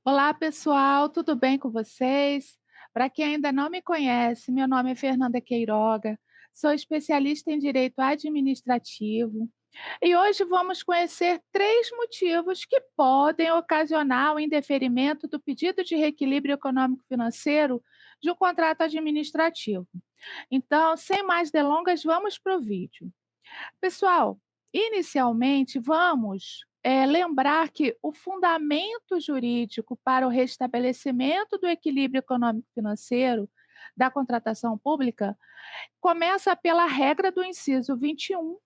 Olá, pessoal, tudo bem com vocês? Para quem ainda não me conhece, meu nome é Fernanda Queiroga, sou especialista em direito administrativo e hoje vamos conhecer três motivos que podem ocasionar o indeferimento do pedido de reequilíbrio econômico-financeiro de um contrato administrativo. Então, sem mais delongas, vamos para o vídeo. Pessoal, inicialmente vamos lembrar que o fundamento jurídico para o restabelecimento do equilíbrio econômico-financeiro da contratação pública começa pela regra do inciso 21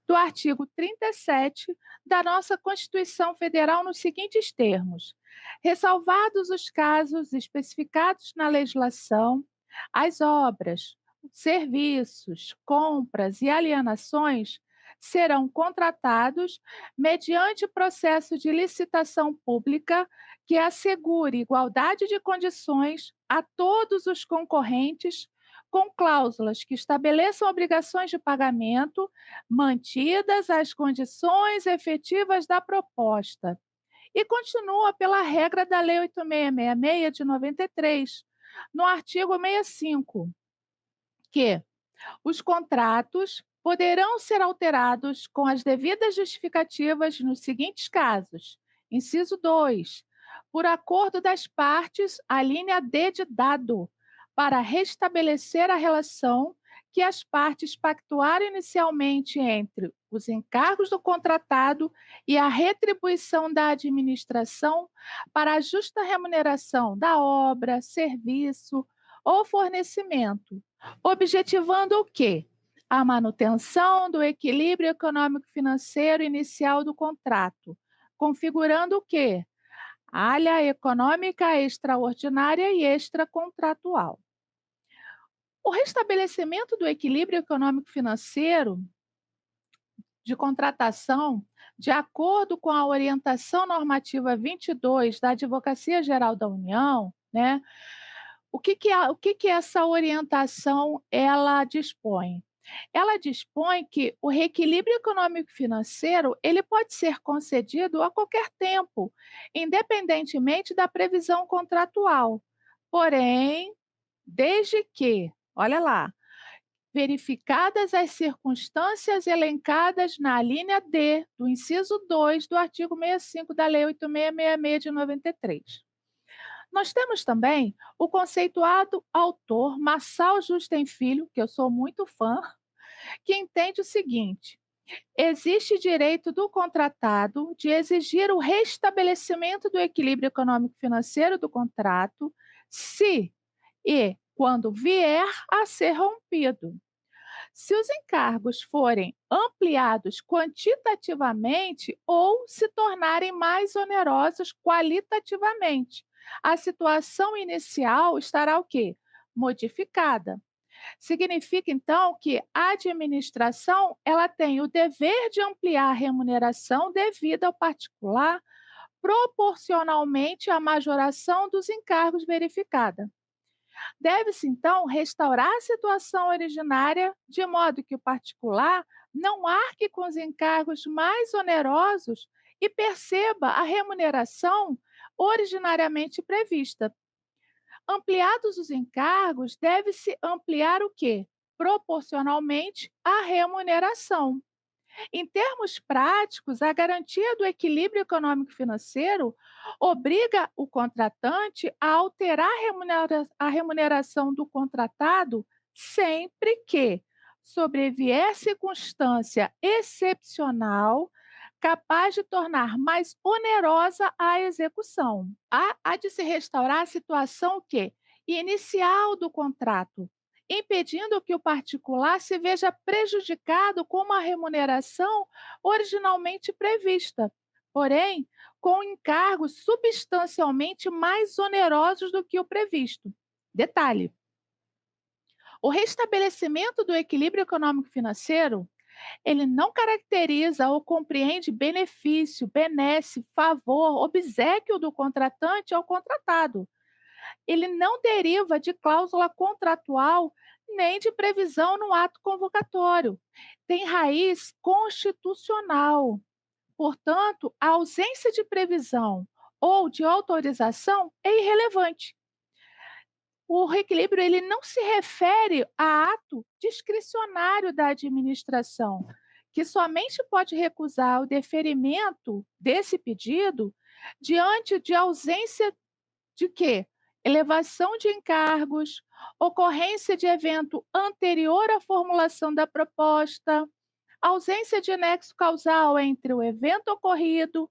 do artigo 37 da nossa Constituição Federal nos seguintes termos: ressalvados os casos especificados na legislação, as obras, serviços, compras e alienações serão contratados mediante processo de licitação pública que assegure igualdade de condições a todos os concorrentes, com cláusulas que estabeleçam obrigações de pagamento, mantidas as condições efetivas da proposta. E continua pela regra da Lei 8666 de 93, no artigo 65, que os contratos poderão ser alterados com as devidas justificativas nos seguintes casos. Inciso 2, por acordo das partes, a linha D de dado, para restabelecer a relação que as partes pactuaram inicialmente entre os encargos do contratado e a retribuição da administração para a justa remuneração da obra, serviço ou fornecimento, objetivando o quê? A manutenção do equilíbrio econômico-financeiro inicial do contrato, configurando o quê? Área econômica extraordinária e extracontratual. O restabelecimento do equilíbrio econômico-financeiro de contratação, de acordo com a orientação normativa 22 da Advocacia Geral da União, né? O que que essa orientação ela dispõe? Ela dispõe que o reequilíbrio econômico-financeiro ele pode ser concedido a qualquer tempo, independentemente da previsão contratual. Porém, desde que, olha lá, verificadas as circunstâncias elencadas na linha D do inciso 2 do artigo 65 da Lei 8666 de 93. Nós temos também o conceituado autor Marçal Justem Filho, que eu sou muito fã, que entende o seguinte: existe direito do contratado de exigir o restabelecimento do equilíbrio econômico-financeiro do contrato, se e quando vier a ser rompido. Se os encargos forem ampliados quantitativamente ou se tornarem mais onerosos qualitativamente, a situação inicial estará o quê? Modificada. Significa então que a administração ela tem o dever de ampliar a remuneração devida ao particular proporcionalmente à majoração dos encargos verificada. Deve-se, então, restaurar a situação originária, de modo que o particular não arque com os encargos mais onerosos e perceba a remuneração originariamente prevista. Ampliados os encargos, deve-se ampliar o quê? Proporcionalmente à remuneração. Em termos práticos, a garantia do equilíbrio econômico-financeiro obriga o contratante a alterar a remuneração do contratado sempre que sobrevier circunstância excepcional capaz de tornar mais onerosa a execução. Há de se restaurar a situação que inicial do contrato, impedindo que o particular se veja prejudicado com uma remuneração originalmente prevista, porém, com encargos substancialmente mais onerosos do que o previsto. Detalhe: o restabelecimento do equilíbrio econômico-financeiro, ele não caracteriza ou compreende benefício, benesse, favor, obséquio do contratante ao contratado. Ele não deriva de cláusula contratual nem de previsão no ato convocatório. Tem raiz constitucional. Portanto, a ausência de previsão ou de autorização é irrelevante. O reequilíbrio ele não se refere a ato discricionário da administração, que somente pode recusar o deferimento desse pedido diante de ausência de quê? Elevação de encargos, ocorrência de evento anterior à formulação da proposta, ausência de nexo causal entre o evento ocorrido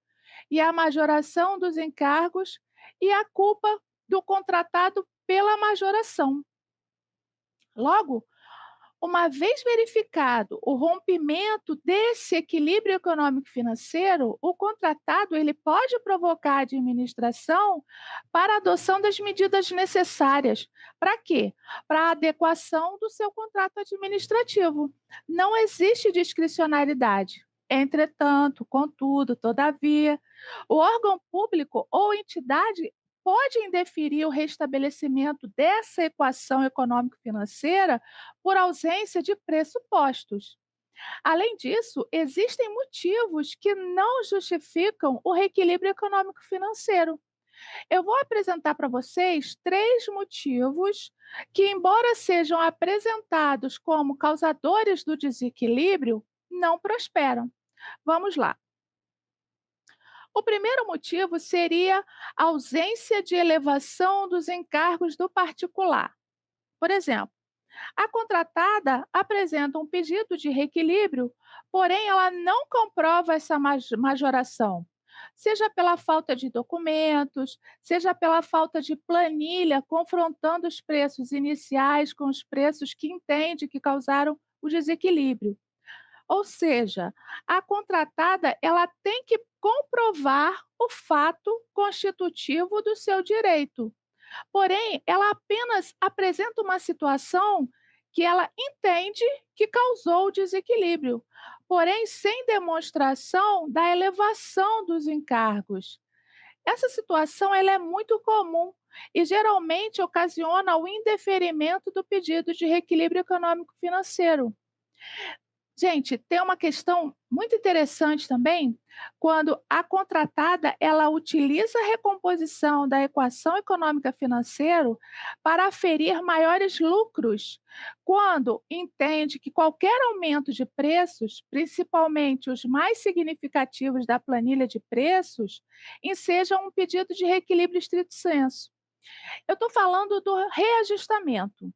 e a majoração dos encargos e a culpa do contratado pela majoração. Logo, uma vez verificado o rompimento desse equilíbrio econômico-financeiro, o contratado ele pode provocar a administração para a adoção das medidas necessárias. Para quê? Para a adequação do seu contrato administrativo. Não existe discricionariedade. Entretanto, contudo, todavia, o órgão público ou entidade pode indeferir o restabelecimento dessa equação econômico-financeira por ausência de pressupostos. Além disso, existem motivos que não justificam o reequilíbrio econômico-financeiro. Eu vou apresentar para vocês três motivos que, embora sejam apresentados como causadores do desequilíbrio, não prosperam. Vamos lá. O primeiro motivo seria a ausência de elevação dos encargos do particular. Por exemplo, a contratada apresenta um pedido de reequilíbrio, porém ela não comprova essa majoração, seja pela falta de documentos, seja pela falta de planilha confrontando os preços iniciais com os preços que entende que causaram o desequilíbrio. Ou seja, a contratada ela tem que comprovar o fato constitutivo do seu direito. Porém, ela apenas apresenta uma situação que ela entende que causou o desequilíbrio, porém sem demonstração da elevação dos encargos. Essa situação ela é muito comum e geralmente ocasiona o indeferimento do pedido de reequilíbrio econômico financeiro. Gente, tem uma questão muito interessante também, quando a contratada ela utiliza a recomposição da equação econômica financeira para aferir maiores lucros, quando entende que qualquer aumento de preços, principalmente os mais significativos da planilha de preços, enseja um pedido de reequilíbrio estrito sensu. Eu estou falando do reajustamento.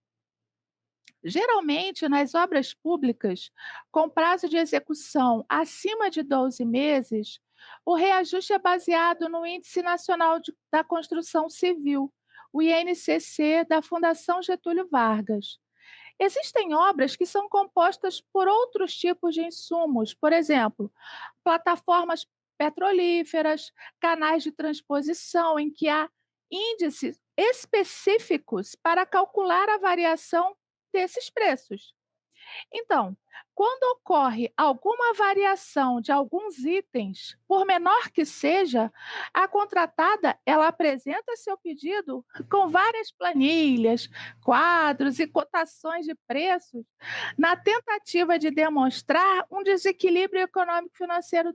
Geralmente, nas obras públicas, com prazo de execução acima de 12 meses, o reajuste é baseado no Índice Nacional da Construção Civil, o INCC, da Fundação Getúlio Vargas. Existem obras que são compostas por outros tipos de insumos, por exemplo, plataformas petrolíferas, canais de transposição, em que há índices específicos para calcular a variação desses preços. Então, quando ocorre alguma variação de alguns itens, por menor que seja, a contratada ela apresenta seu pedido com várias planilhas, quadros e cotações de preços, na tentativa de demonstrar um desequilíbrio econômico-financeiro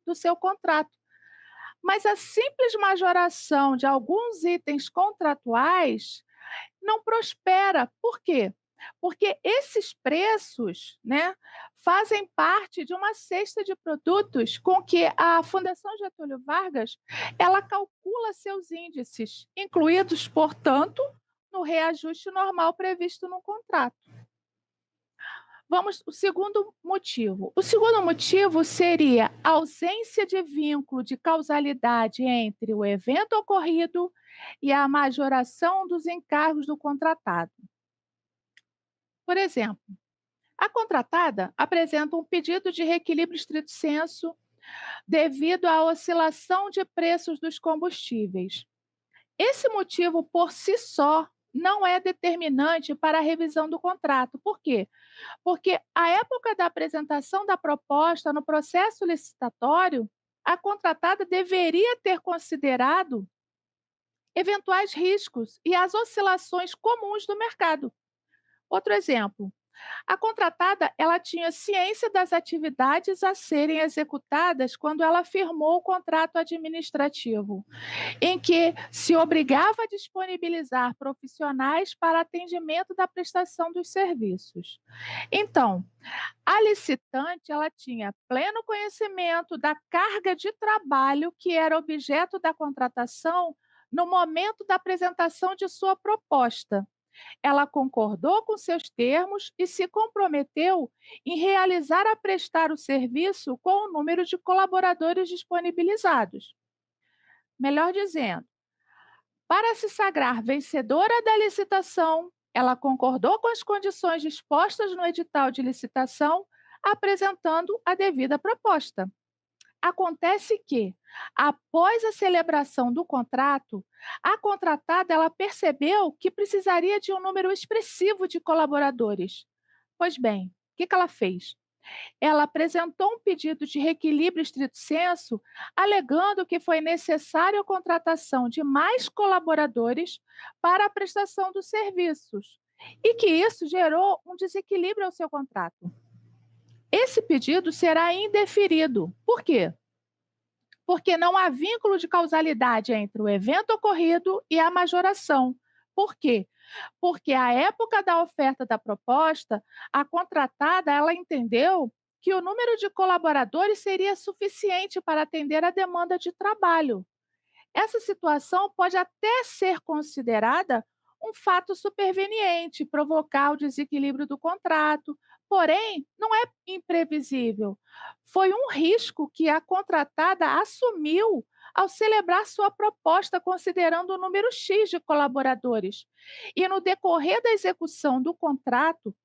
do seu contrato. Mas a simples majoração de alguns itens contratuais não prospera. Por quê? Porque esses preços, né, fazem parte de uma cesta de produtos com que a Fundação Getúlio Vargas, ela calcula seus índices, incluídos, portanto, no reajuste normal previsto no contrato. Vamos o segundo motivo. O segundo motivo seria a ausência de vínculo de causalidade entre o evento ocorrido e a majoração dos encargos do contratado. Por exemplo, a contratada apresenta um pedido de reequilíbrio estrito sensu devido à oscilação de preços dos combustíveis. Esse motivo, por si só, não é determinante para a revisão do contrato. Por quê? Porque à época da apresentação da proposta no processo licitatório, a contratada deveria ter considerado eventuais riscos e as oscilações comuns do mercado. Outro exemplo, A contratada, ela tinha ciência das atividades a serem executadas quando ela firmou o contrato administrativo, em que se obrigava a disponibilizar profissionais para atendimento da prestação dos serviços. Então, a licitante, ela tinha pleno conhecimento da carga de trabalho que era objeto da contratação no momento da apresentação de sua proposta. Ela concordou com seus termos e se comprometeu em realizar a prestar o serviço com o número de colaboradores disponibilizados. Melhor dizendo, para se sagrar vencedora da licitação, ela concordou com as condições dispostas no edital de licitação, apresentando a devida proposta. Acontece que, após a celebração do contrato, a contratada ela percebeu que precisaria de um número expressivo de colaboradores. Pois bem, o que ela fez? Ela apresentou um pedido de reequilíbrio estrito sensu, alegando que foi necessária a contratação de mais colaboradores para a prestação dos serviços e que isso gerou um desequilíbrio ao seu contrato. Esse pedido será indeferido. Por quê? Porque não há vínculo de causalidade entre o evento ocorrido e a majoração. Por quê? Porque à época da oferta da proposta, a contratada ela entendeu que o número de colaboradores seria suficiente para atender a demanda de trabalho. Essa situação pode até ser considerada um fato superveniente, provocar o desequilíbrio do contrato, porém, não é imprevisível. Foi um risco que a contratada assumiu ao celebrar sua proposta considerando o número X de colaboradores. E no decorrer da execução do contrato,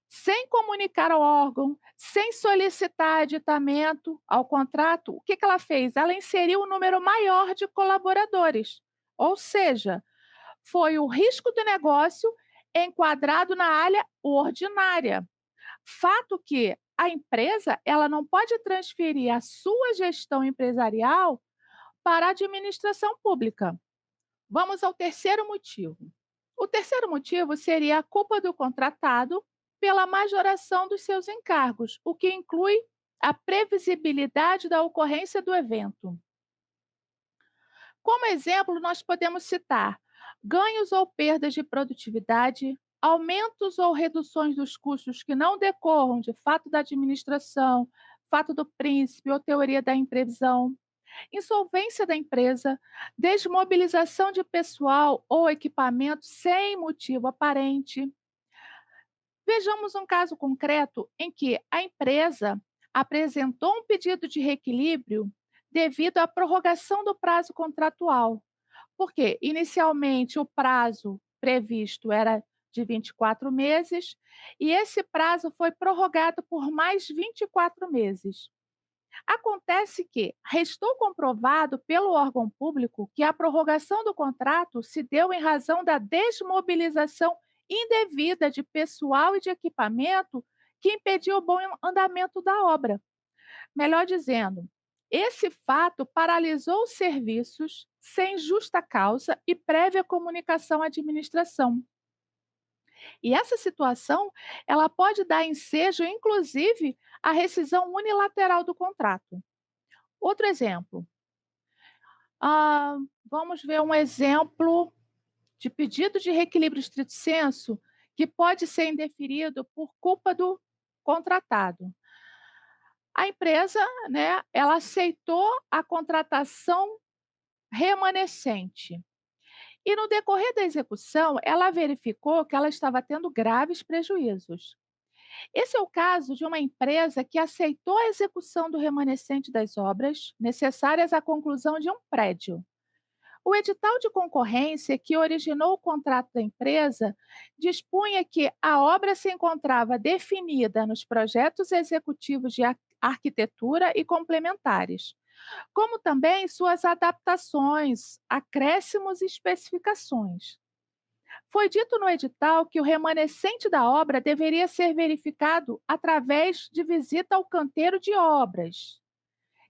sem comunicar ao órgão, sem solicitar aditamento ao contrato, o que que ela fez? Ela inseriu um número maior de colaboradores. Ou seja, foi o risco do negócio enquadrado na área ordinária. Fato que a empresa ela não pode transferir a sua gestão empresarial para a administração pública. Vamos ao terceiro motivo. O terceiro motivo seria a culpa do contratado pela majoração dos seus encargos, o que inclui a previsibilidade da ocorrência do evento. Como exemplo, nós podemos citar ganhos ou perdas de produtividade, aumentos ou reduções dos custos que não decorram de fato da administração, fato do príncipe ou teoria da imprevisão, insolvência da empresa, desmobilização de pessoal ou equipamento sem motivo aparente. Vejamos um caso concreto em que a empresa apresentou um pedido de reequilíbrio devido à prorrogação do prazo contratual, porque inicialmente o prazo previsto era de 24 meses e esse prazo foi prorrogado por mais 24 meses. Acontece que restou comprovado pelo órgão público que a prorrogação do contrato se deu em razão da desmobilização indevida de pessoal e de equipamento que impediu o bom andamento da obra. Melhor dizendo, esse fato paralisou os serviços sem justa causa e prévia comunicação à administração. E essa situação, ela pode dar ensejo, inclusive, à rescisão unilateral do contrato. Outro exemplo, vamos ver um exemplo de pedido de reequilíbrio estrito sensu que pode ser indeferido por culpa do contratado. A empresa, né, ela aceitou a contratação remanescente. E no decorrer da execução, ela verificou que ela estava tendo graves prejuízos. Esse é o caso de uma empresa que aceitou a execução do remanescente das obras necessárias à conclusão de um prédio. O edital de concorrência que originou o contrato da empresa dispunha que a obra se encontrava definida nos projetos executivos de arquitetura e complementares, como também suas adaptações, acréscimos e especificações. Foi dito no edital que o remanescente da obra deveria ser verificado através de visita ao canteiro de obras,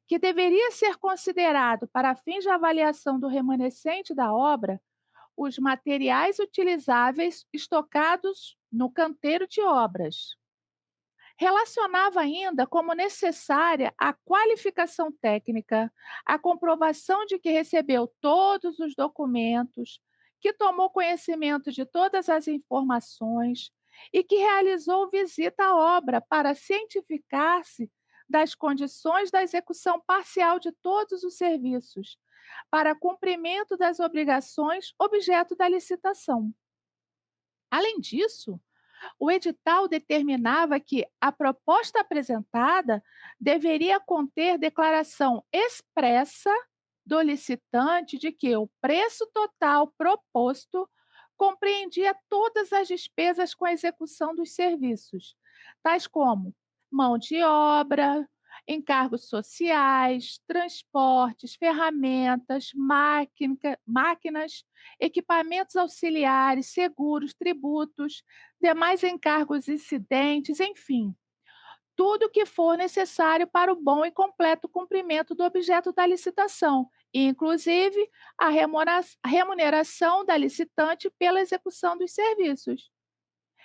que deveria ser considerado para fins de avaliação do remanescente da obra os materiais utilizáveis estocados no canteiro de obras. Relacionava ainda como necessária a qualificação técnica, a comprovação de que recebeu todos os documentos, que tomou conhecimento de todas as informações e que realizou visita à obra para cientificar-se das condições da execução parcial de todos os serviços, para cumprimento das obrigações objeto da licitação. Além disso, o edital determinava que a proposta apresentada deveria conter declaração expressa do licitante de que o preço total proposto compreendia todas as despesas com a execução dos serviços, tais como mão de obra, encargos sociais, transportes, ferramentas, máquinas, equipamentos auxiliares, seguros, tributos, demais encargos incidentes, enfim, tudo que for necessário para o bom e completo cumprimento do objeto da licitação, inclusive a remuneração da licitante pela execução dos serviços.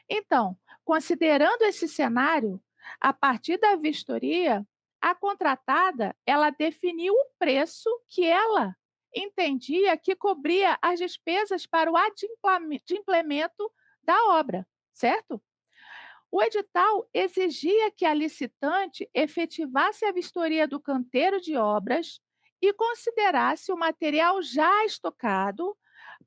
Então, considerando esse cenário, a partir da vistoria, a contratada, ela definiu o preço que ela entendia que cobria as despesas para o adimplemento da obra, certo? O edital exigia que a licitante efetivasse a vistoria do canteiro de obras e considerasse o material já estocado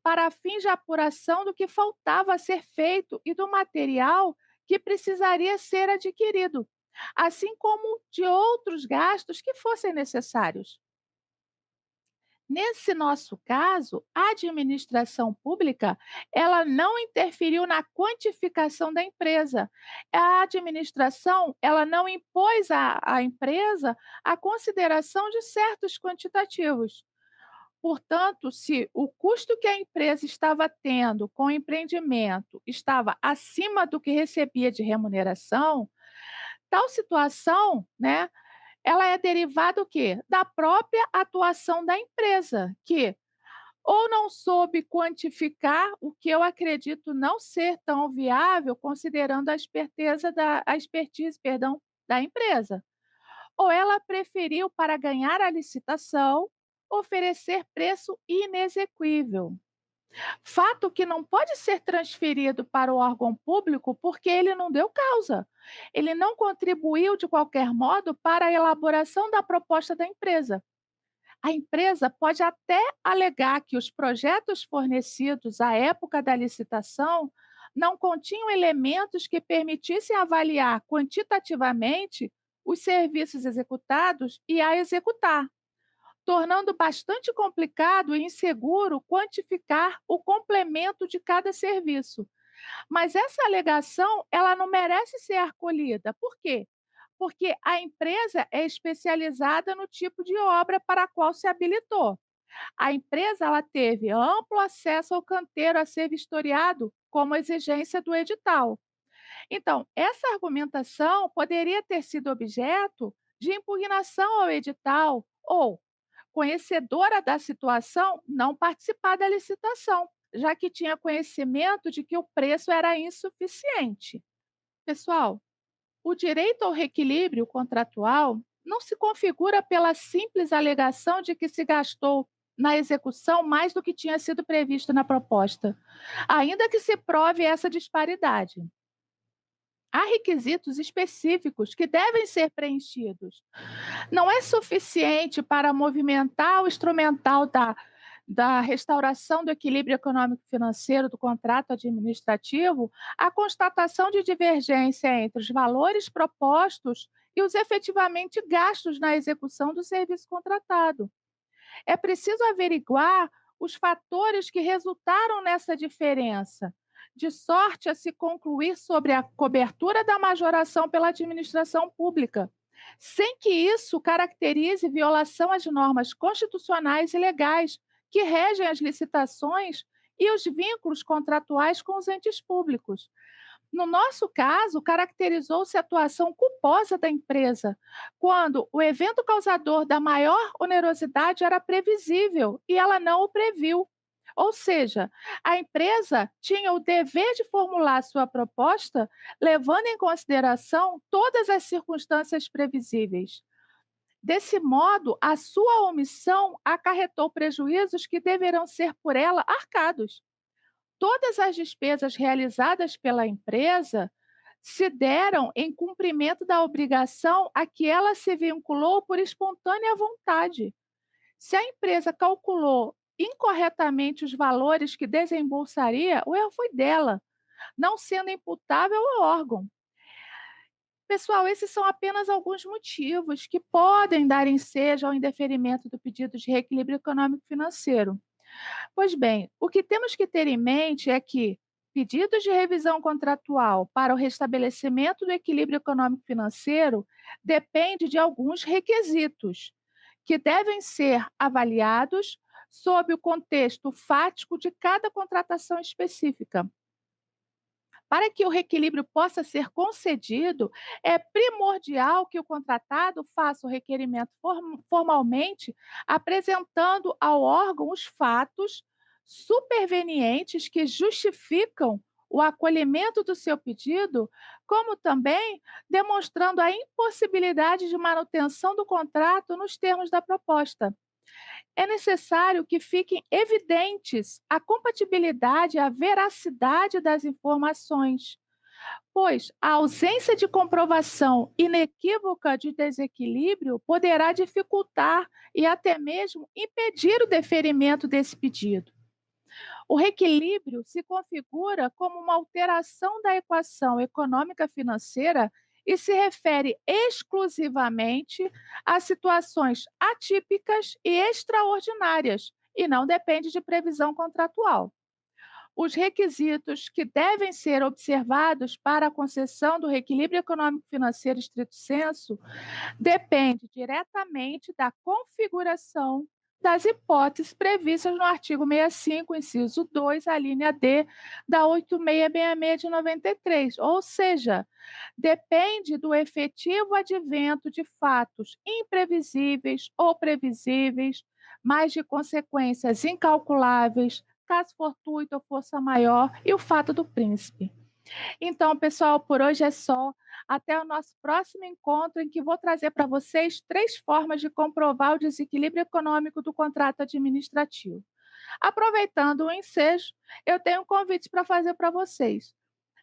para fins de apuração do que faltava a ser feito e do material que precisaria ser adquirido, assim como de outros gastos que fossem necessários. Nesse nosso caso, a administração pública, ela não interferiu na quantificação da empresa. A administração, ela não impôs à empresa a consideração de certos quantitativos. Portanto, se o custo que a empresa estava tendo com o empreendimento estava acima do que recebia de remuneração, tal situação, né, ela é derivada o quê? Da própria atuação da empresa, que ou não soube quantificar o que eu acredito não ser tão viável, considerando a expertise, perdão, da empresa, ou ela preferiu, para ganhar a licitação, oferecer preço inexequível. Fato que não pode ser transferido para o órgão público porque ele não deu causa. Ele não contribuiu de qualquer modo para a elaboração da proposta da empresa. A empresa pode até alegar que os projetos fornecidos à época da licitação não continham elementos que permitissem avaliar quantitativamente os serviços executados e a executar, tornando bastante complicado e inseguro quantificar o complemento de cada serviço. Mas essa alegação, ela não merece ser acolhida. Por quê? Porque a empresa é especializada no tipo de obra para a qual se habilitou. A empresa, ela teve amplo acesso ao canteiro a ser vistoriado como exigência do edital. Então, essa argumentação poderia ter sido objeto de impugnação ao edital ou, conhecedora da situação, não participar da licitação, já que tinha conhecimento de que o preço era insuficiente. Pessoal, o direito ao reequilíbrio contratual não se configura pela simples alegação de que se gastou na execução mais do que tinha sido previsto na proposta, ainda que se prove essa disparidade. Há requisitos específicos que devem ser preenchidos. Não é suficiente para movimentar o instrumental da restauração do equilíbrio econômico-financeiro do contrato administrativo a constatação de divergência entre os valores propostos e os efetivamente gastos na execução do serviço contratado. É preciso averiguar os fatores que resultaram nessa diferença, de sorte a se concluir sobre a cobertura da majoração pela administração pública, sem que isso caracterize violação às normas constitucionais e legais que regem as licitações e os vínculos contratuais com os entes públicos. No nosso caso, caracterizou-se a atuação culposa da empresa, quando o evento causador da maior onerosidade era previsível e ela não o previu. Ou seja, a empresa tinha o dever de formular sua proposta levando em consideração todas as circunstâncias previsíveis. Desse modo, a sua omissão acarretou prejuízos que deverão ser por ela arcados. Todas as despesas realizadas pela empresa se deram em cumprimento da obrigação a que ela se vinculou por espontânea vontade. Se a empresa calculou incorretamente os valores que desembolsaria, o erro foi dela, não sendo imputável ao órgão. Pessoal, esses são apenas alguns motivos que podem dar ensejo ao indeferimento do pedido de reequilíbrio econômico financeiro. Pois bem, o que temos que ter em mente é que pedidos de revisão contratual para o restabelecimento do equilíbrio econômico financeiro depende de alguns requisitos que devem ser avaliados sob o contexto fático de cada contratação específica. Para que o reequilíbrio possa ser concedido, é primordial que o contratado faça o requerimento formalmente, apresentando ao órgão os fatos supervenientes que justificam o acolhimento do seu pedido, como também demonstrando a impossibilidade de manutenção do contrato nos termos da proposta. É necessário que fiquem evidentes a compatibilidade e a veracidade das informações, pois a ausência de comprovação inequívoca de desequilíbrio poderá dificultar e até mesmo impedir o deferimento desse pedido. O reequilíbrio se configura como uma alteração da equação econômica financeira e se refere exclusivamente a situações atípicas e extraordinárias, e não depende de previsão contratual. Os requisitos que devem ser observados para a concessão do reequilíbrio econômico-financeiro estrito sensu depende diretamente da configuração das hipóteses previstas no artigo 65, inciso 2, a linha D da 8666 de 93, ou seja, depende do efetivo advento de fatos imprevisíveis ou previsíveis, mas de consequências incalculáveis, caso fortuito ou força maior, e o fato do príncipe. Então, pessoal, por hoje é só. Até o nosso próximo encontro, em que vou trazer para vocês 3 formas de comprovar o desequilíbrio econômico do contrato administrativo. Aproveitando o ensejo, eu tenho um convite para fazer para vocês.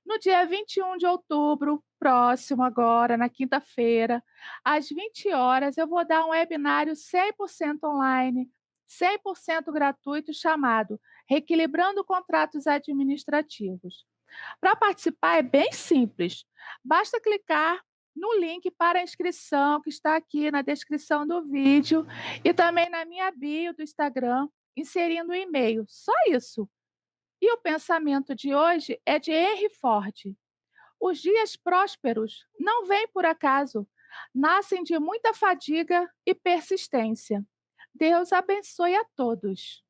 No dia 21 de outubro, próximo agora, na quinta-feira, às 20 horas, eu vou dar um webinário 100% online, 100% gratuito, chamado Reequilibrando Contratos Administrativos. Para participar é bem simples. Basta clicar no link para a inscrição que está aqui na descrição do vídeo e também na minha bio do Instagram, inserindo o e-mail. Só isso. E o pensamento de hoje é de Henry Ford. Os dias prósperos não vêm por acaso, nascem de muita fadiga e persistência. Deus abençoe a todos.